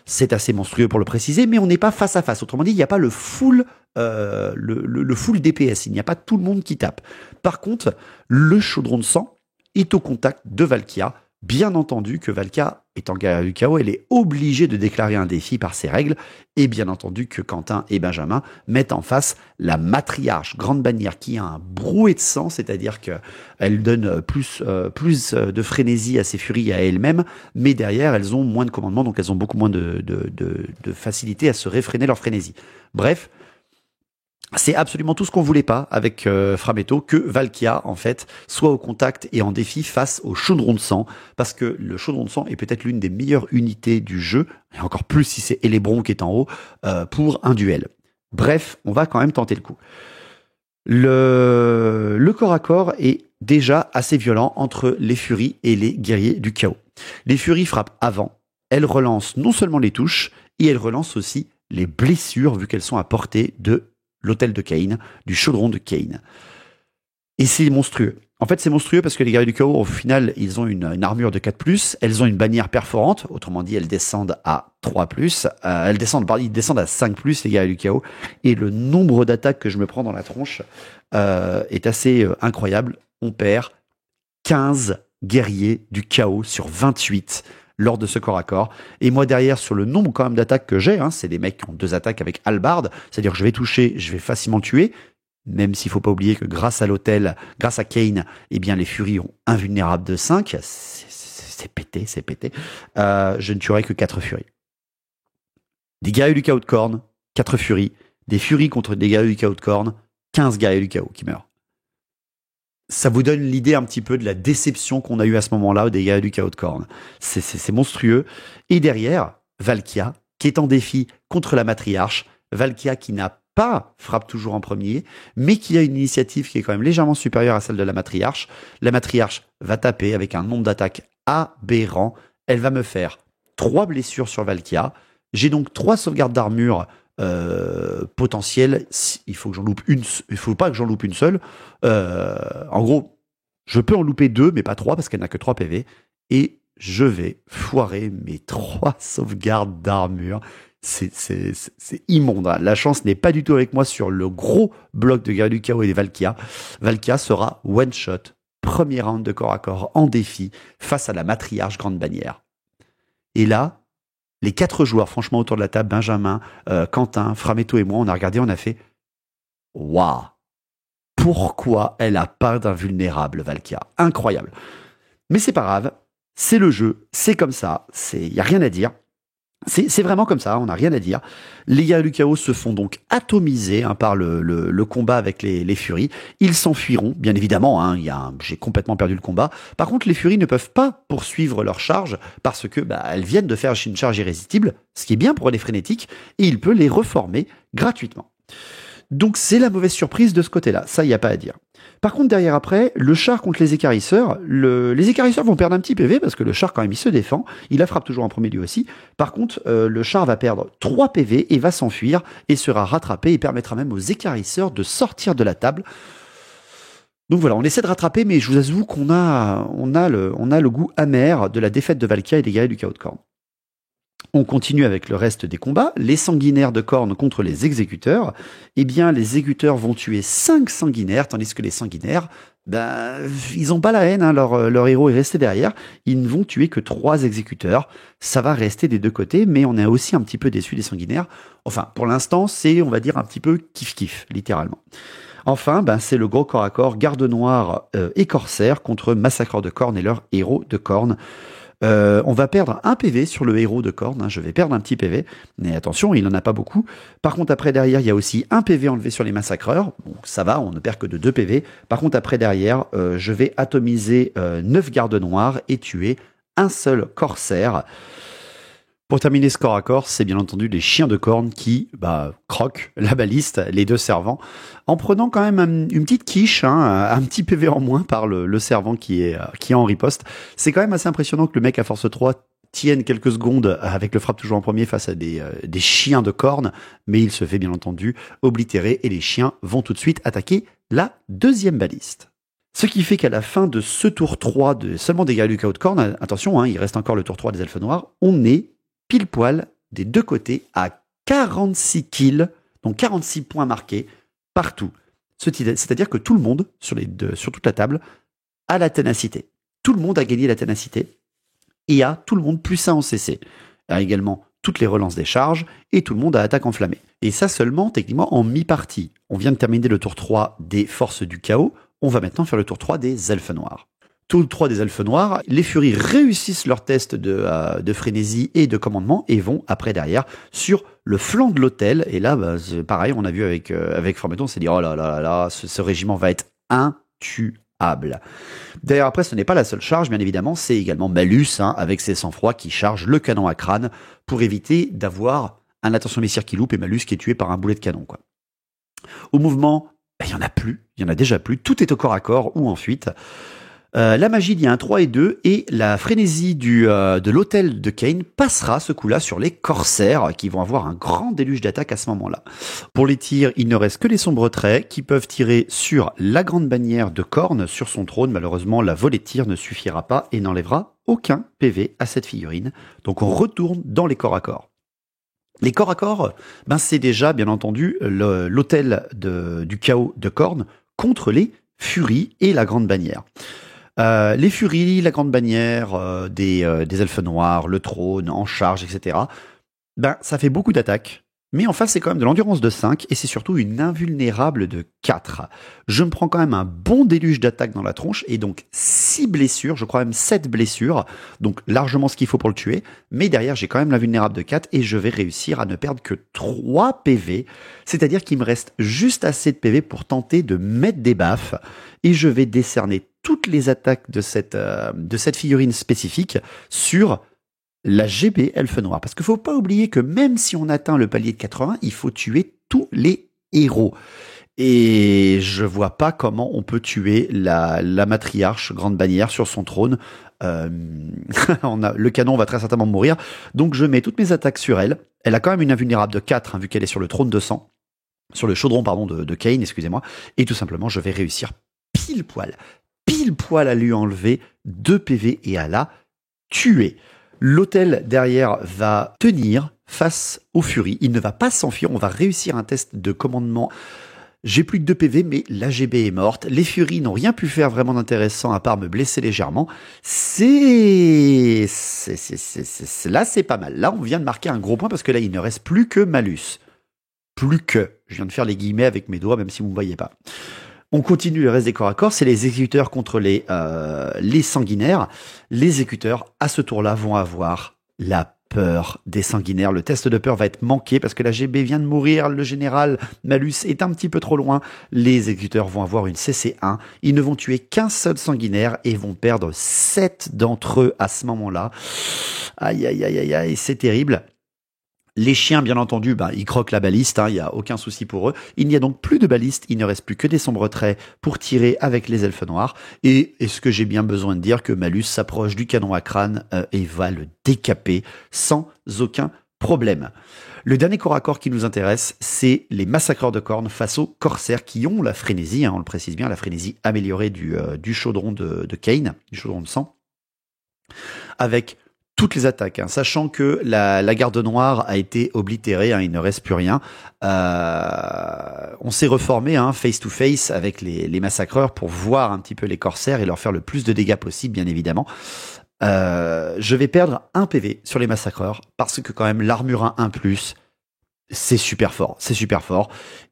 C'est assez monstrueux pour le préciser, mais on n'est pas face à face. Autrement dit, il n'y a pas le full DPS, il n'y a pas tout le monde qui tape. Par contre, le chaudron de sang est au contact de Valkia. Bien entendu que Valkia, étant guerrière du chaos, elle est obligée de déclarer un défi par ses règles, et bien entendu que Quentin et Benjamin mettent en face la matriarche, grande bannière, qui a un brouet de sang, c'est-à-dire qu'elle donne plus de frénésie à ses furies et à elle-même, mais derrière, elles ont moins de commandement, donc elles ont beaucoup moins de facilité à se réfréner leur frénésie. Bref, c'est absolument tout ce qu'on voulait pas avec Frametto, que Valkia, en fait, soit au contact et en défi face au chaudron de sang, parce que le chaudron de sang est peut-être l'une des meilleures unités du jeu, et encore plus si c'est Elébron qui est en haut, pour un duel. Bref, on va quand même tenter le coup. Le corps à corps est déjà assez violent entre les furies et les guerriers du chaos. Les furies frappent avant, elles relancent non seulement les touches, et elles relancent aussi les blessures, vu qu'elles sont à portée de l'hôtel de Kane, du chaudron de Kane. Et c'est monstrueux. En fait, c'est monstrueux parce que les guerriers du chaos, au final, ils ont une armure de 4+, elles ont une bannière perforante, autrement dit, elles descendent à 3+, ils descendent à 5+, les guerriers du chaos, et le nombre d'attaques que je me prends dans la tronche est assez incroyable. On perd 15 guerriers du chaos sur 28 lors de ce corps à corps. Et moi derrière, sur le nombre quand même d'attaques que j'ai, c'est des mecs qui ont 2 attaques avec Halbard, c'est-à-dire que je vais toucher, je vais facilement tuer, même s'il faut pas oublier que grâce à l'hôtel, grâce à Kane, eh bien les furies ont invulnérable de 5, c'est pété, je ne tuerai que 4 furies. Des guerriers du chaos de Corne, 4 furies, des furies contre des guerriers du chaos de Corne, 15 guerriers du chaos qui meurent. Ça vous donne l'idée un petit peu de la déception qu'on a eue à ce moment-là des guerriers du chaos de Corne. C'est monstrueux. Et derrière, Valkia, qui est en défi contre la matriarche. Valkia qui n'a pas frappe toujours en premier, mais qui a une initiative qui est quand même légèrement supérieure à celle de la matriarche. La matriarche va taper avec un nombre d'attaques aberrant. Elle va me faire 3 blessures sur Valkia. J'ai donc 3 sauvegardes d'armure potentielles. Il faut pas que j'en loupe une seule. En gros, je peux en louper 2, mais pas 3 parce qu'elle n'a que 3 PV. Et je vais foirer mes 3 sauvegardes d'armure. C'est immonde. La chance n'est pas du tout avec moi sur le gros bloc de guerriers du chaos et des Valkia. Valkia sera one shot, premier round de corps à corps en défi face à la matriarche grande bannière. Et là, Les 4 joueurs, franchement, autour de la table, Benjamin, Quentin, Frametto et moi, on a regardé, on a fait « Waouh ! Pourquoi elle a pas d'invulnérable, Valkia ?» Incroyable. Mais c'est pas grave, c'est le jeu, c'est comme ça, il n'y a rien à dire. C'est vraiment comme ça, on n'a rien à dire. Les gars du chaos se font donc atomiser par le combat avec les furies. Ils s'enfuiront, bien évidemment, j'ai complètement perdu le combat. Par contre, les furies ne peuvent pas poursuivre leur charge parce que elles viennent de faire une charge irrésistible, ce qui est bien pour les frénétiques, et il peut les reformer gratuitement. Donc c'est la mauvaise surprise de ce côté-là, ça, il n'y a pas à dire. Par contre, derrière après, le char contre les écarisseurs, les écarisseurs vont perdre un petit PV parce que le char, quand même, il se défend. Il la frappe toujours en premier lieu aussi. Par contre, le char va perdre 3 PV et va s'enfuir et sera rattrapé et permettra même aux écarisseurs de sortir de la table. Donc voilà, on essaie de rattraper, mais je vous avoue qu'on a le goût amer de la défaite de Valkia et des guerriers du chaos de Khorne. On continue avec le reste des combats. Les sanguinaires de Khorne contre les exécuteurs. Eh bien, les exécuteurs vont tuer 5 sanguinaires, tandis que les sanguinaires, ils n'ont pas la haine, leur héros est resté derrière. Ils ne vont tuer que 3 exécuteurs. Ça va rester des deux côtés, mais on est aussi un petit peu déçu des sanguinaires. Enfin, pour l'instant, c'est, on va dire, un petit peu kiff-kiff, littéralement. Enfin, c'est le gros corps à corps, garde noir et corsaire contre massacreurs de Khorne et leur héros de Khorne. On va perdre un PV sur le héros de Khorne, je vais perdre un petit PV, mais attention, il n'en a pas beaucoup. Par contre, après, derrière, il y a aussi un PV enlevé sur les massacreurs. Bon, ça va, on ne perd que de 2 PV. Par contre, après, derrière, je vais atomiser 9 gardes noirs et tuer un seul corsaire. Pour terminer ce corps à corps, c'est bien entendu les chiens de Khorne qui croquent la baliste, les 2 servants, en prenant quand même une petite quiche, un petit PV en moins par le servant qui est en riposte. C'est quand même assez impressionnant que le mec à force 3 tienne quelques secondes avec le frappe toujours en premier face à des chiens de Khorne, mais il se fait bien entendu oblitérer et les chiens vont tout de suite attaquer la 2e baliste. Ce qui fait qu'à la fin de ce tour 3 seulement des guerriers du chaos de Khorne, attention, il reste encore le tour 3 des elfes noirs, on est pile poil des deux côtés à 46 kills, donc 46 points marqués partout. C'est-à-dire que tout le monde, sur toute la table, a la ténacité. Tout le monde a gagné la ténacité et a tout le monde plus 1 en CC. Il y a également toutes les relances des charges et tout le monde a attaque enflammée. Et ça seulement, techniquement, en mi-partie. On vient de terminer le tour 3 des forces du chaos, on va maintenant faire le tour 3 des elfes noirs. Tous 3 des elfes noirs, les furies réussissent leur test de frénésie et de commandement et vont après derrière sur le flanc de l'hôtel. Et là, c'est pareil, on a vu avec Formeton, on s'est dit oh là là là, ce régiment va être intuable. D'ailleurs après, ce n'est pas la seule charge, bien évidemment, c'est également Malus avec ses sang-froids qui charge le canon à crâne pour éviter d'avoir un attention messire qui loupe et Malus qui est tué par un boulet de canon, quoi. Au mouvement, il y en a plus, il y en a déjà plus, tout est au corps à corps ou en fuite. La magie, il y a un 3 et 2, et la frénésie de l'hôtel de Kane passera ce coup-là sur les corsaires, qui vont avoir un grand déluge d'attaque à ce moment-là. Pour les tirs, il ne reste que les sombres traits, qui peuvent tirer sur la grande bannière de Khorne, sur son trône. Malheureusement, la volée de tir ne suffira pas et n'enlèvera aucun PV à cette figurine. Donc on retourne dans les corps à corps. Les corps à corps, c'est déjà, bien entendu, l'hôtel du chaos de Khorne contre les furies et la grande bannière. Les furies, la grande bannière, des elfes noirs, le trône, en charge, etc. Ça fait beaucoup d'attaques. Mais en face, c'est quand même de l'endurance de 5 et c'est surtout une invulnérable de 4. Je me prends quand même un bon déluge d'attaques dans la tronche et donc 6 blessures, je crois même 7 blessures, donc largement ce qu'il faut pour le tuer. Mais derrière, j'ai quand même l'invulnérable de 4 et je vais réussir à ne perdre que 3 PV, c'est-à-dire qu'il me reste juste assez de PV pour tenter de mettre des baffes et je vais décerner toutes les attaques de cette figurine spécifique sur la GB Elfe Noir. Parce qu'il ne faut pas oublier que même si on atteint le palier de 80, il faut tuer tous les héros. Et je vois pas comment on peut tuer la matriarche Grande Bannière sur son trône. Le canon va très certainement mourir. Donc je mets toutes mes attaques sur elle. Elle a quand même une invulnérable de 4, vu qu'elle est sur le trône de sang. Sur le chaudron, de Kane, excusez-moi. Et tout simplement, je vais réussir pile poil à lui enlever 2 PV et à la tuer. L'hôtel derrière va tenir face aux furies. Il ne va pas s'enfuir. On va réussir un test de commandement J'ai plus que 2 PV, mais l'AGB est morte. Les Furies n'ont rien pu faire vraiment d'intéressant à part me blesser légèrement. Là, c'est pas mal. Là, on vient de marquer un gros point parce que là, il ne reste plus que malus. Plus que. Je viens de faire les guillemets avec mes doigts, même si vous ne me voyez pas. On continue le reste des corps à corps. C'est les exécuteurs contre les sanguinaires. Les exécuteurs, à ce tour-là, vont avoir la peur des sanguinaires. Le test de peur va être manqué parce que la GB vient de mourir. Le général Malus est un petit peu trop loin. Les exécuteurs vont avoir une CC1. Ils ne vont tuer qu'un seul sanguinaire et vont perdre 7 d'entre eux à ce moment-là. Aïe, aïe, aïe, aïe, aïe, c'est terrible. Les chiens, bien entendu, ils croquent la baliste, il n'y a aucun souci pour eux. Il n'y a donc plus de baliste, il ne reste plus que des sombres traits pour tirer avec les elfes noirs. Et est-ce que j'ai bien besoin de dire que Malus s'approche du canon à crâne et va le décaper sans aucun problème. Le dernier corps à corps qui nous intéresse, c'est les massacreurs de cornes face aux corsaires qui ont la frénésie, on le précise bien, la frénésie améliorée du chaudron de Kane, du chaudron de sang, avec toutes les attaques, sachant que la garde noire a été oblitérée, il ne reste plus rien. On s'est reformé face to face avec les massacreurs pour voir un petit peu les corsaires et leur faire le plus de dégâts possible, bien évidemment. Je vais perdre 1 PV sur les massacreurs parce que quand même l'armure à 1+, c'est super fort,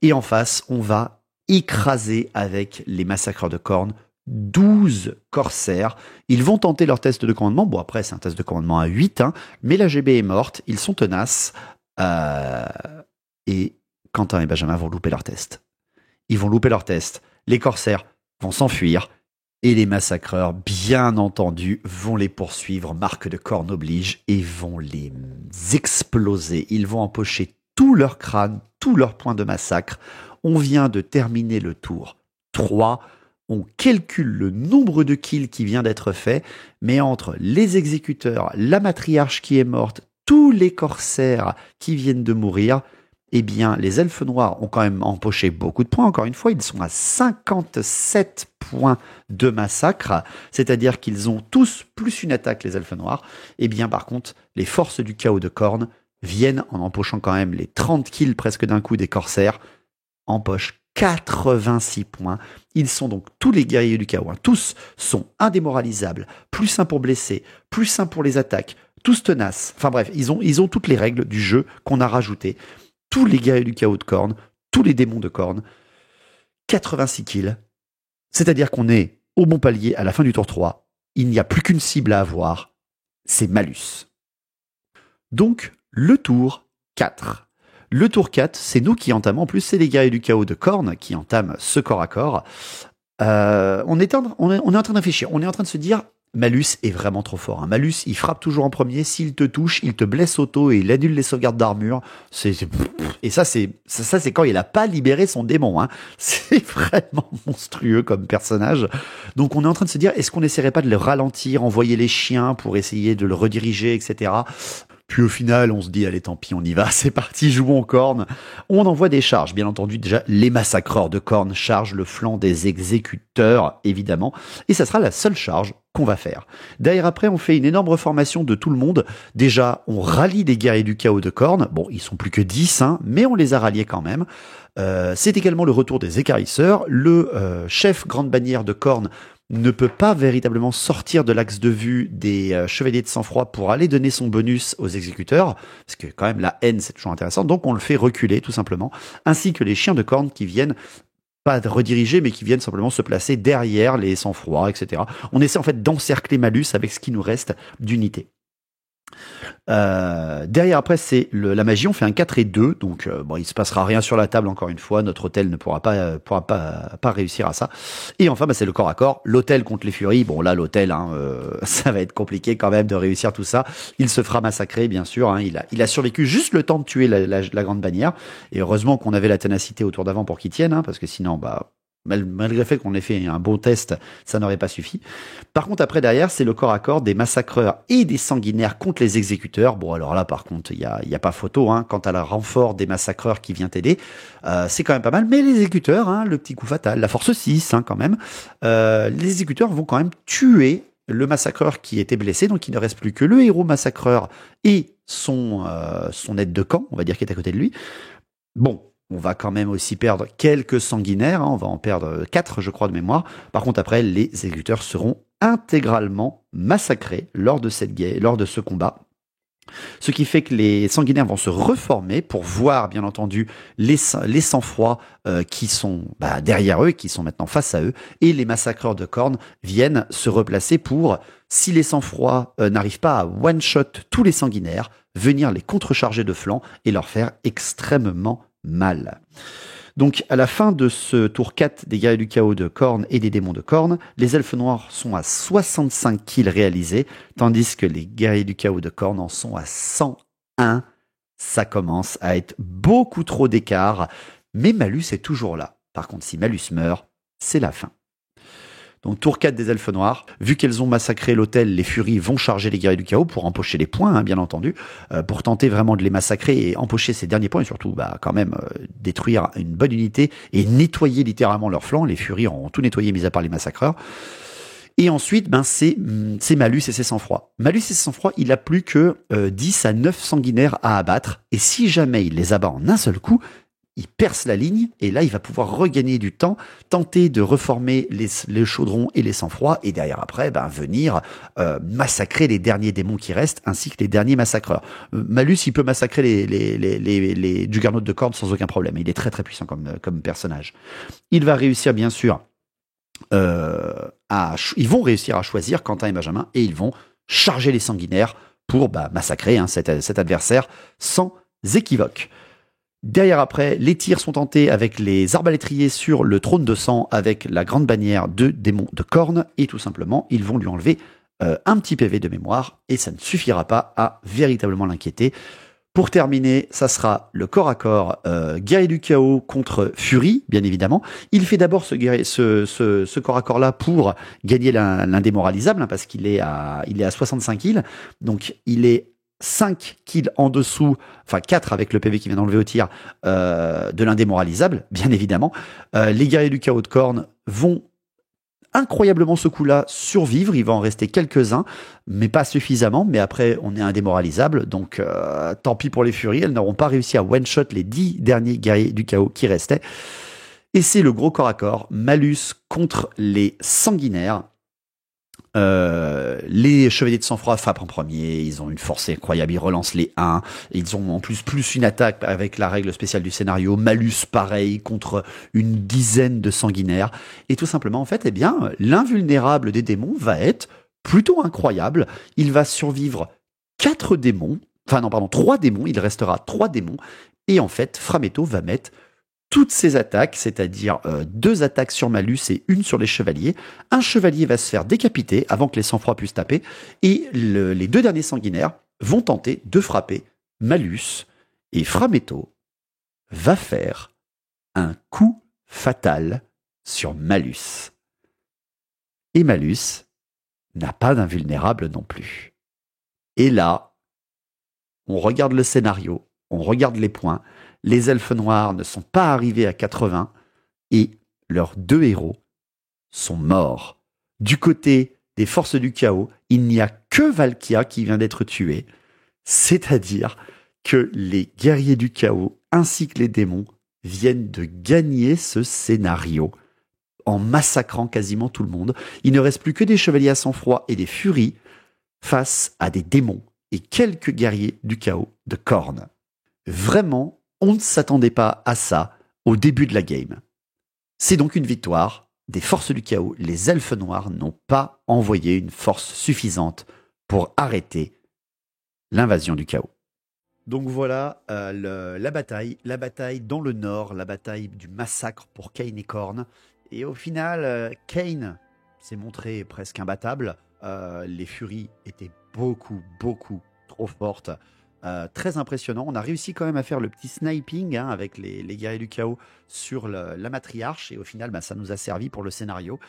Et en face, on va écraser avec les massacreurs de cornes 12 corsaires. Ils vont tenter leur test de commandement. Bon, après, c'est un test de commandement à 8, mais la GB est morte. Ils sont tenaces. Et Quentin et Benjamin vont louper leur test. Ils vont louper leur test. Les corsaires vont s'enfuir. Et les massacreurs, bien entendu, vont les poursuivre. Marque de corne oblige. Et vont les exploser. Ils vont empocher tout leur crâne, tous leurs points de massacre. On vient de terminer le tour 3. On calcule le nombre de kills qui vient d'être fait, mais entre les exécuteurs, la matriarche qui est morte, tous les corsaires qui viennent de mourir, eh bien, les elfes noirs ont quand même empoché beaucoup de points. Encore une fois, ils sont à 57 points de massacre, c'est-à-dire qu'ils ont tous plus une attaque, les elfes noirs. Eh bien, par contre, les forces du chaos de Khorne viennent, en empochant quand même les 30 kills presque d'un coup des corsaires, empochent 86 points. Ils sont donc tous les guerriers du chaos. Tous sont indémoralisables. Plus 1 pour blesser, plus 1 pour les attaques. Tous tenaces. Enfin bref, ils ont toutes les règles du jeu qu'on a rajoutées. Tous les guerriers du chaos de Khorne, tous les démons de Khorne. 86 kills. C'est-à-dire qu'on est au bon palier à la fin du tour 3. Il n'y a plus qu'une cible à avoir. C'est Malus. Donc, le tour 4. Le tour 4, c'est nous qui entamons. En plus, c'est les guerriers du chaos de Khorne qui entament ce corps à corps. On est en train de réfléchir. On est en train de se dire, Malus est vraiment trop fort. Malus, il frappe toujours en premier. S'il te touche, il te blesse auto et il annule les sauvegardes d'armure. Et ça, c'est quand il n'a pas libéré son démon. C'est vraiment monstrueux comme personnage. Donc, on est en train de se dire, est-ce qu'on n'essaierait pas de le ralentir, envoyer les chiens pour essayer de le rediriger, etc. Puis au final, on se dit, allez, tant pis, on y va, c'est parti, jouons Khorne. On envoie des charges, bien entendu. Déjà, les massacreurs de Khorne chargent le flanc des exécuteurs, évidemment. Et ça sera la seule charge qu'on va faire. Derrière, après, on fait une énorme reformation de tout le monde. Déjà, on rallie les guerriers du chaos de Khorne. Bon, ils sont plus que 10, mais on les a ralliés quand même. C'est également le retour des écarisseurs. Le chef grande bannière de Khorne ne peut pas véritablement sortir de l'axe de vue des chevaliers de sang-froid pour aller donner son bonus aux exécuteurs, parce que quand même la haine c'est toujours intéressant, donc on le fait reculer tout simplement, ainsi que les chiens de Khorne qui viennent pas rediriger, mais qui viennent simplement se placer derrière les sang-froid, etc. On essaie en fait d'encercler Malus avec ce qui nous reste d'unité. Derrière après c'est la magie, on fait un 4 et 2, donc il se passera rien sur la table encore une fois, notre hôtel ne pourra pas réussir à ça. Et enfin c'est le corps à corps, l'hôtel contre les furies. Bon là l'hôtel ça va être compliqué quand même de réussir tout ça. Il se fera massacrer bien sûr, il a survécu juste le temps de tuer la grande bannière, et heureusement qu'on avait la ténacité au tour d'avant pour qu'il tienne, parce que sinon malgré le fait qu'on ait fait un bon test, ça n'aurait pas suffi. Par contre, après, derrière, c'est le corps à corps des massacreurs et des sanguinaires contre les exécuteurs. Bon, alors là, par contre, il y a pas photo, quant à la renfort des massacreurs qui vient t'aider. C'est quand même pas mal. Mais les exécuteurs, le petit coup fatal, la force 6, quand même. Les exécuteurs vont quand même tuer le massacreur qui était blessé. Donc, il ne reste plus que le héros massacreur et son aide de camp, on va dire, qui est à côté de lui. Bon. on va quand même aussi perdre quelques sanguinaires, hein, on va en perdre 4 je crois de mémoire. Par contre après, les exécuteurs seront intégralement massacrés lors de lors de ce combat. Ce qui fait que les sanguinaires vont se reformer pour voir, bien entendu, les sang-froids qui sont derrière eux, qui sont maintenant face à eux, et les massacreurs de cornes viennent se replacer pour, si les sang-froids n'arrivent pas à one-shot tous les sanguinaires, venir les contrecharger de flanc et leur faire extrêmement mal. Donc, à la fin de ce tour 4 des guerriers du chaos de Khorne et des démons de Khorne, les elfes noirs sont à 65 kills réalisés, tandis que les guerriers du chaos de Khorne en sont à 101. Ça commence à être beaucoup trop d'écart, mais Malus est toujours là. Par contre, si Malus meurt, c'est la fin. Donc tour 4 des elfes noirs, vu qu'elles ont massacré l'hôtel, les furies vont charger les guerriers du chaos pour empocher les points, hein, bien entendu, pour tenter vraiment de les massacrer et empocher ces derniers points, et surtout quand même détruire une bonne unité et nettoyer littéralement leurs flancs. Les furies ont tout nettoyé, mis à part les massacreurs. Et ensuite, c'est Malus et ses sang-froid. Malus et ses sang-froid, il a plus que 10 à 9 sanguinaires à abattre, et si jamais il les abat en un seul coup, il perce la ligne, et là, il va pouvoir regagner du temps, tenter de reformer les chaudrons et les sang-froid, et derrière après, venir massacrer les derniers démons qui restent, ainsi que les derniers massacreurs. Malus, il peut massacrer les Juggernauts de Khorne sans aucun problème. Il est très très puissant comme personnage. Il va réussir, bien sûr, ils vont réussir à choisir Quentin et Benjamin, et ils vont charger les sanguinaires pour massacrer cet adversaire sans équivoque. Derrière après, les tirs sont tentés avec les arbalétriers sur le trône de sang avec la grande bannière de démons de Khorne, et tout simplement, ils vont lui enlever un petit PV de mémoire, et ça ne suffira pas à véritablement l'inquiéter. Pour terminer, ça sera le corps à corps guerrier du chaos contre Fury, bien évidemment. Il fait d'abord ce corps à corps là pour gagner l'indémoralisable, hein, parce qu'il est à 65 kills, donc il est 5 kills en dessous, enfin 4 avec le PV qui vient d'enlever au tir, de l'indémoralisable, bien évidemment. Les guerriers du chaos de Khorne vont incroyablement ce coup-là survivre, il va en rester quelques-uns, mais pas suffisamment, mais après on est indémoralisable, donc tant pis pour les furies, elles n'auront pas réussi à one-shot les 10 derniers guerriers du chaos qui restaient. Et c'est le gros corps à corps, Malus contre les sanguinaires. Les chevaliers de sang-froid frappent en premier, ils ont une force incroyable, ils relancent les 1, ils ont en plus une attaque avec la règle spéciale du scénario, Malus pareil contre une dizaine de sanguinaires, et tout simplement en fait, l'invulnérable des démons va être plutôt incroyable, il va survivre 3 démons, il restera 3 démons, et en fait, Frametto va mettre toutes ses attaques, c'est-à-dire 2 attaques sur Malus et 1 sur les chevaliers. Un chevalier va se faire décapiter avant que les sang-froid puissent taper, et les 2 derniers sanguinaires vont tenter de frapper Malus, et Frametto va faire un coup fatal sur Malus. Et Malus n'a pas d'invulnérable non plus. Et là, on regarde le scénario, on regarde les points, les elfes noirs ne sont pas arrivés à 80 et leurs 2 héros sont morts. Du côté des forces du chaos, il n'y a que Valkia qui vient d'être tuée, c'est-à-dire que les guerriers du chaos ainsi que les démons viennent de gagner ce scénario en massacrant quasiment tout le monde. Il ne reste plus que des chevaliers à sang-froid et des furies face à des démons et quelques guerriers du chaos de Khorne. Vraiment, on ne s'attendait pas à ça au début de la game. C'est donc une victoire des forces du chaos. Les elfes noirs n'ont pas envoyé une force suffisante pour arrêter l'invasion du chaos. Donc voilà la bataille dans le nord, la bataille du massacre pour Kain et Khorne. Et au final, Kain s'est montré presque imbattable. Les furies étaient beaucoup trop fortes. Très impressionnant. On a réussi quand même à faire le petit sniping avec les guerriers du chaos sur la matriarche, et au final ça nous a servi pour le scénario.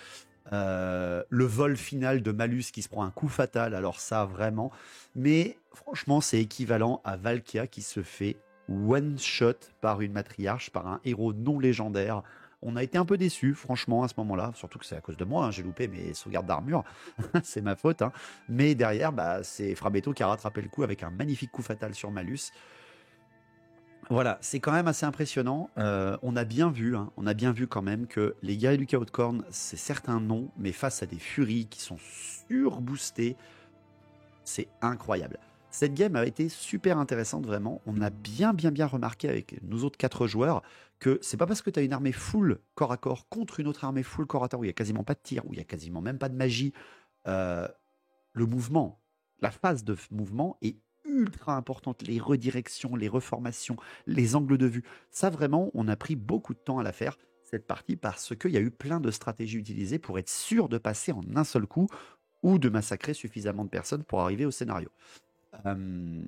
Le vol final de Malus qui se prend un coup fatal, alors ça vraiment, mais franchement c'est équivalent à Valkia qui se fait one shot par une matriarche, par un héros non légendaire. On a été un peu déçus, franchement, à ce moment-là, surtout que c'est à cause de moi, j'ai loupé mes sauvegardes d'armure, c'est ma faute, mais derrière, c'est Frametto qui a rattrapé le coup avec un magnifique coup fatal sur Malus. Voilà, c'est quand même assez impressionnant. On a bien vu, hein, on a bien vu quand même que les guerriers du chaos de Khorne, c'est certes un nom, mais face à des furies qui sont surboostées, c'est incroyable. Cette game a été super intéressante, vraiment. On a bien remarqué avec nous autres 4 joueurs que c'est pas parce que tu as une armée full corps à corps contre une autre armée full corps à corps où il y a quasiment pas de tir, où il y a quasiment même pas de magie, euh, le mouvement, la phase de mouvement est ultra importante. Les redirections, les reformations, les angles de vue. Ça, vraiment, on a pris beaucoup de temps à la faire, cette partie, parce qu'il y a eu plein de stratégies utilisées pour être sûr de passer en un seul coup ou de massacrer suffisamment de personnes pour arriver au scénario.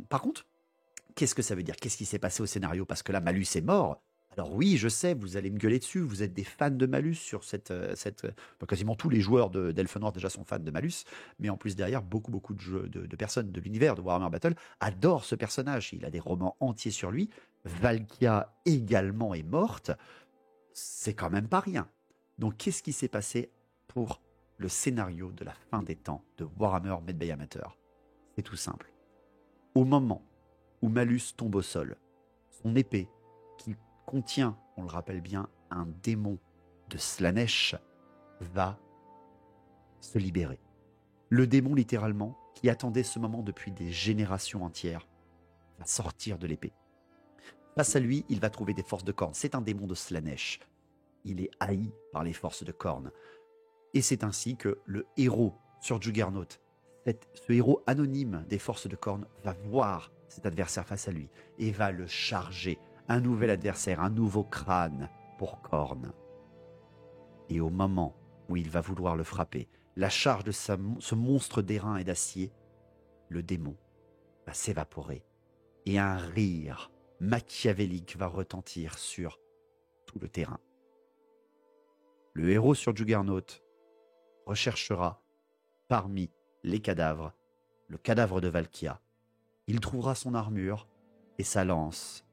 Par contre, qu'est-ce que ça veut dire? Qu'est-ce qui s'est passé au scénario? Parce que là, Malus est mort. Alors oui, je sais, vous allez me gueuler dessus, vous êtes des fans de Malus sur quasiment tous les joueurs d'Elfenor déjà sont fans de Malus, mais en plus derrière, beaucoup de personnes de l'univers de Warhammer Battle adorent ce personnage. Il a des romans entiers sur lui. Valkia également est morte. C'est quand même pas rien. Donc qu'est-ce qui s'est passé pour le scénario de la fin des temps de Warhammer Made by Amateur? C'est tout simple. Au moment où Malus tombe au sol, son épée, qui contient, on le rappelle bien, un démon de Slaanesh, va se libérer. Le démon, littéralement, qui attendait ce moment depuis des générations entières, va sortir de l'épée. Face à lui, il va trouver des forces de Khorne. C'est un démon de Slaanesh. Il est haï par les forces de Khorne. Et c'est ainsi que le héros sur Juggernaut, ce héros anonyme des forces de Khorne, va voir cet adversaire face à lui et va le charger. Un nouvel adversaire, un nouveau crâne pour Khorne. Et au moment où il va vouloir le frapper, la charge de ce monstre d'airain et d'acier, le démon va s'évaporer et un rire machiavélique va retentir sur tout le terrain. Le héros sur Juggernaut recherchera parmi les cadavres le cadavre de Valkia. Il trouvera son armure et sa lance,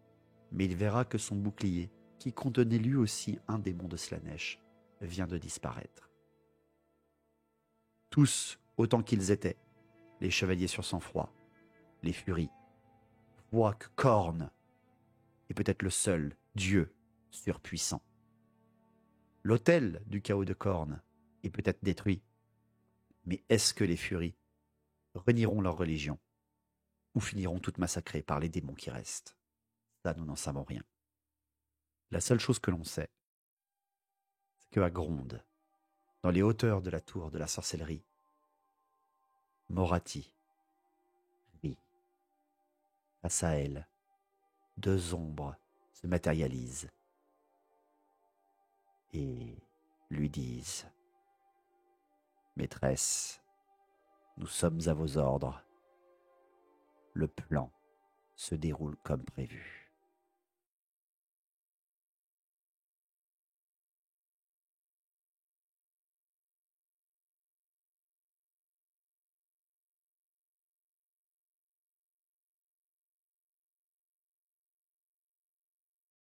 mais il verra que son bouclier, qui contenait lui aussi un démon de Slaanesh, vient de disparaître. Tous, autant qu'ils étaient, les chevaliers sur sang-froid, les furies, voient que Khorne est peut-être le seul dieu surpuissant. L'autel du chaos de Khorne est peut-être détruit, mais est-ce que les furies renieront leur religion ou finiront toutes massacrées par les démons qui restent? Ça, nous n'en savons rien. La seule chose que l'on sait, c'est qu'à Gronde, dans les hauteurs de la tour de la sorcellerie, Morathi rit. Face à elle, 2 ombres se matérialisent et lui disent « Maîtresse, nous sommes à vos ordres. Le plan se déroule comme prévu. »